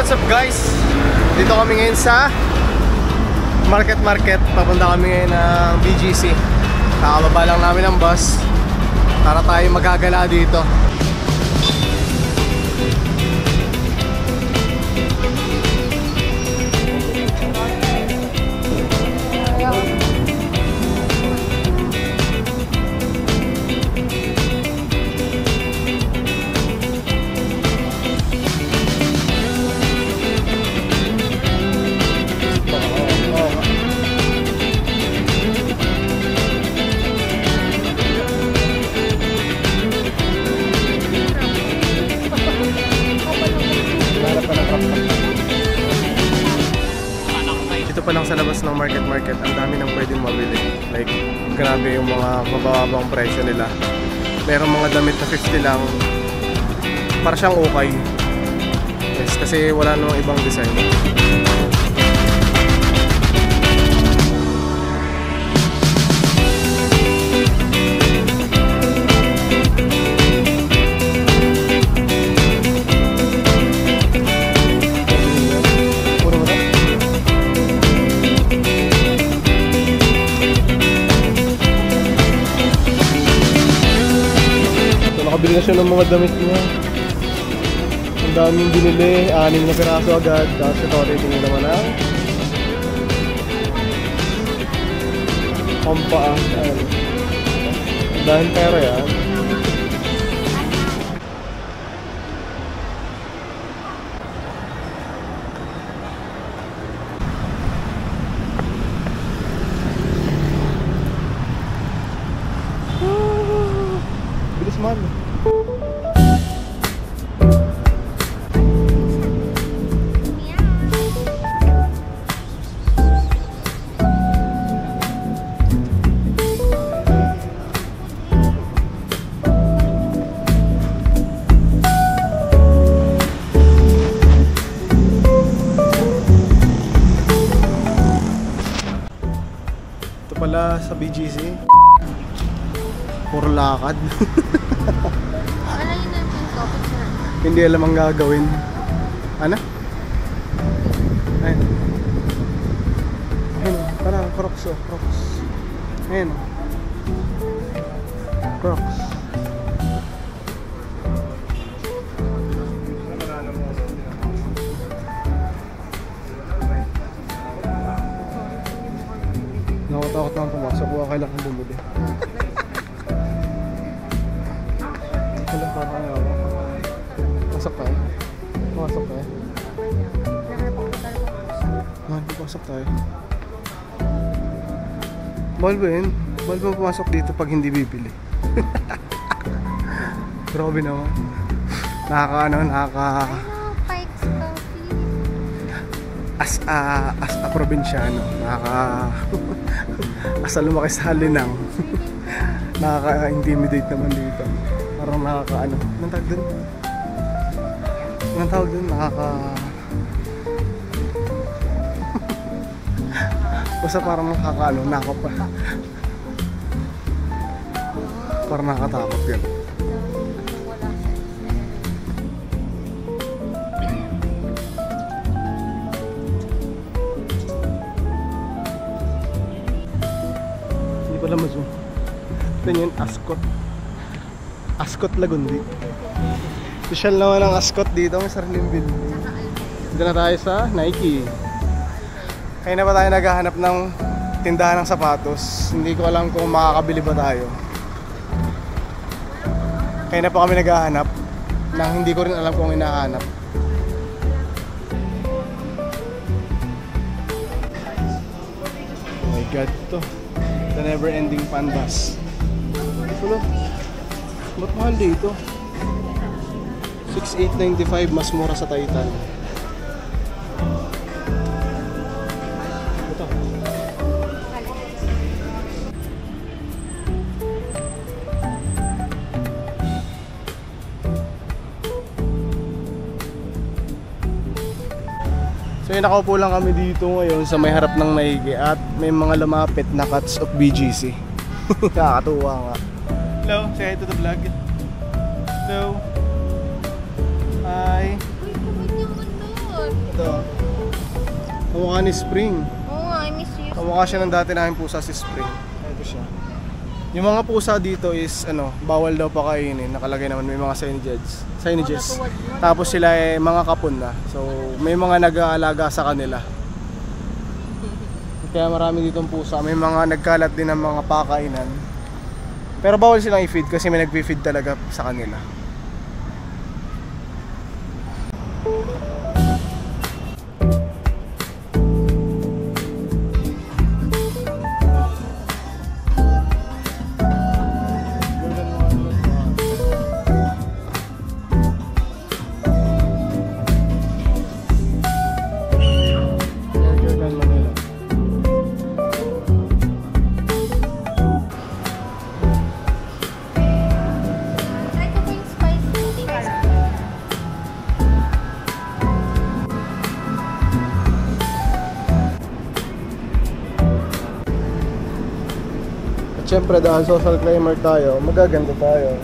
what's up guys? Dito kami ngayon sa Market. Papunta kami ngayon ng BGC. Kakababa lang namin ng bus para tayo magagala dito. Ito pa lang sa labas ng market, ang dami nang pwedeng mabili. Like, grabe yung mga mababang presyo nila. Merong mga damit na 50 lang. Para siyang okay. Yes, kasi wala namang ibang design. Nakabili na siya ng mga damit niya. Ang daming binili, 6 na piraso agad. Tapos ito, rating naman ang pampaan. Dahil pera yan. Bilis man. Ito pala sa BGC. Puro lakad. Hindi alam ang gagawin. Ano? Ayun. Ayun. Parang Crocs oh. Crocs. Ayun. Crocs. Nakatakot lang pumasok. Huwag kailangan bumuli. Wala ka kaya ako. Pasok tayo. Pasok tayo. Pasok tayo. Mahal ba yun? Mahal ba pumasok dito pag hindi bibili? Grabe naman. Nakaka as a probinsyano, as a lumaki sa Halinang. Nakaka-intimidate naman dito. Parang nakaka-ano. Anong tawag dun? Anong tawag dun? Basta parang nakaka-ano. Parang nakakatakot yan. Hindi pala ma-zoom. Ito yun, Ascot Lagundi. Social naman ang Ascot dito, may sariling building. Dito na tayo sa Nike. Kaya na ba tayo naghahanap ng tindahan ng sapatos? Hindi ko alam kung makakabili ba tayo. Kaya na pa kami naghahanap nang hindi ko rin alam kung hinahanap. Oh my god, ito. The never ending fan bus. Hello. Ba't mahal dito? 6,895, mas mura sa Titan. Ito. So yun, nakaupo lang kami dito ngayon sa may harap ng Nike at may mga lumapit na cuts of BGC. Nakakatuwa nga. Hello, say hi to the vlog. Hello. Hi. Ito. Kamukha ni Spring. Oo nga, I miss you. Kamukha siya ng dati namin pusa si Spring. Ito siya. Yung mga pusa dito is bawal daw pakainin. Nakalagay naman may mga signages. Tapos sila mga kapon na. So may mga nag-aalaga sa kanila. Kaya marami ditong pusa. May mga nagkalat din ng mga pakainan. Pero bawal silang i-feed kasi may nagpi-feed talaga sa kanila. Try ko yung spicy chicken. At syempre dahil social climber tayo, magaganda tayo.